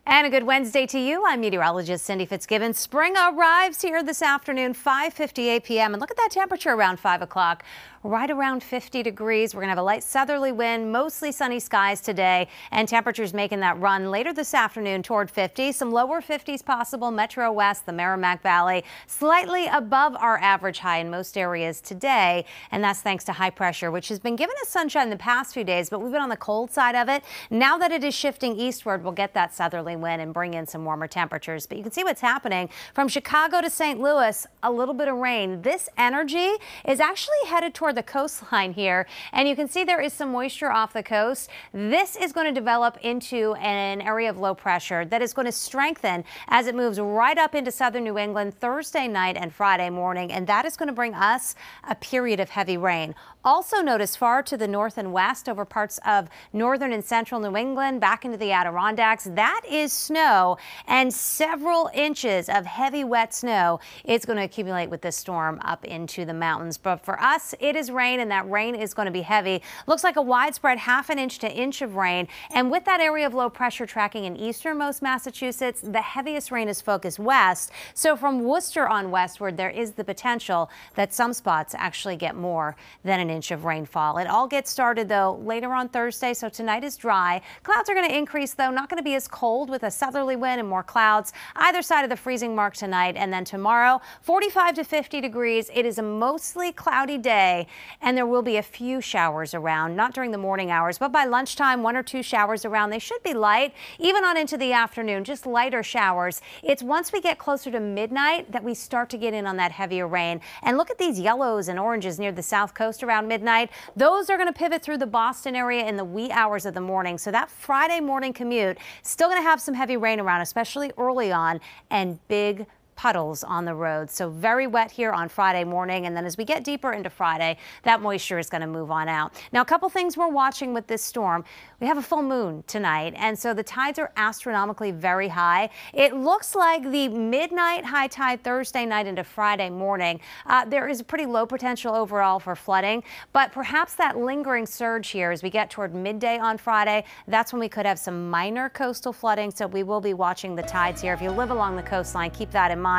And a good Wednesday to you. I'm meteorologist Cindy Fitzgibbon. Spring arrives here this afternoon, 5:58 p.m. And look at that temperature around 5 o'clock, right around 50 degrees. We're going to have a light southerly wind, mostly sunny skies today, and temperatures making that run later this afternoon toward 50. Some lower 50s possible. Metro West, the Merrimack Valley, slightly above our average high in most areas today. And that's thanks to high pressure, which has been giving us sunshine the past few days, but we've been on the cold side of it. Now that it is shifting eastward, we'll get that southerly wind and bring in some warmer temperatures. But you can see what's happening from Chicago to St. Louis, a little bit of rain. This energy is actually headed toward the coastline here, and you can see there is some moisture off the coast. This is going to develop into an area of low pressure that is going to strengthen as it moves right up into southern New England Thursday night and Friday morning, and that is going to bring us a period of heavy rain. Also notice far to the north and west over parts of northern and central New England back into the Adirondacks. That is snow, and several inches of heavy wet snow is going to accumulate with this storm up into the mountains. But for us, it is rain, and that rain is going to be heavy. Looks like a widespread ½ inch to inch of rain. And with that area of low pressure tracking in easternmost Massachusetts, the heaviest rain is focused west. So from Worcester on westward, there is the potential that some spots actually get more than an inch of rainfall. It all gets started, though, later on Thursday. So tonight is dry. Clouds are going to increase, though, not going to be as cold with a southerly wind and more clouds either side of the freezing mark tonight. And then tomorrow, 45 to 50 degrees. It is a mostly cloudy day, and there will be a few showers around, not during the morning hours, but by lunchtime, 1 or 2 showers around. They should be light, even on into the afternoon, just lighter showers. It's once we get closer to midnight that we start to get in on that heavier rain. And look at these yellows and oranges near the south coast around midnight. Those are going to pivot through the Boston area in the wee hours of the morning. So that Friday morning commute, still going to have some heavy rain around, especially early on, and big puddles on the road. So very wet here on Friday morning. And then as we get deeper into Friday, that moisture is going to move on out. Now, a couple things we're watching with this storm. We have a full moon tonight, and so the tides are astronomically very high. It looks like the midnight high tide Thursday night into Friday morning. There is a pretty low potential overall for flooding, but perhaps that lingering surge here as we get toward midday on Friday, that's when we could have some minor coastal flooding. So we will be watching the tides here. If you live along the coastline, keep that in mind.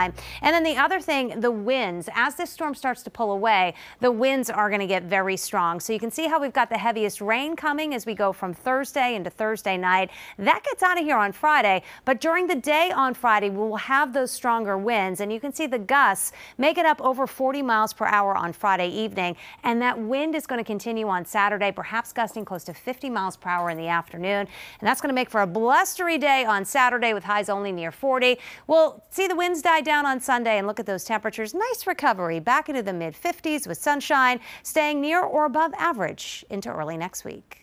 And then the other thing, the winds. As this storm starts to pull away, the winds are going to get very strong. So you can see how we've got the heaviest rain coming as we go from Thursday into Thursday night. That gets out of here on Friday, but during the day on Friday, we will have those stronger winds, and you can see the gusts make it up over 40 miles per hour on Friday evening, and that wind is going to continue on Saturday, perhaps gusting close to 50 miles per hour in the afternoon, and that's going to make for a blustery day on Saturday with highs only near 40. We'll see the winds die down on Sunday, and look at those temperatures. Nice recovery back into the mid 50s with sunshine, staying near or above average into early next week.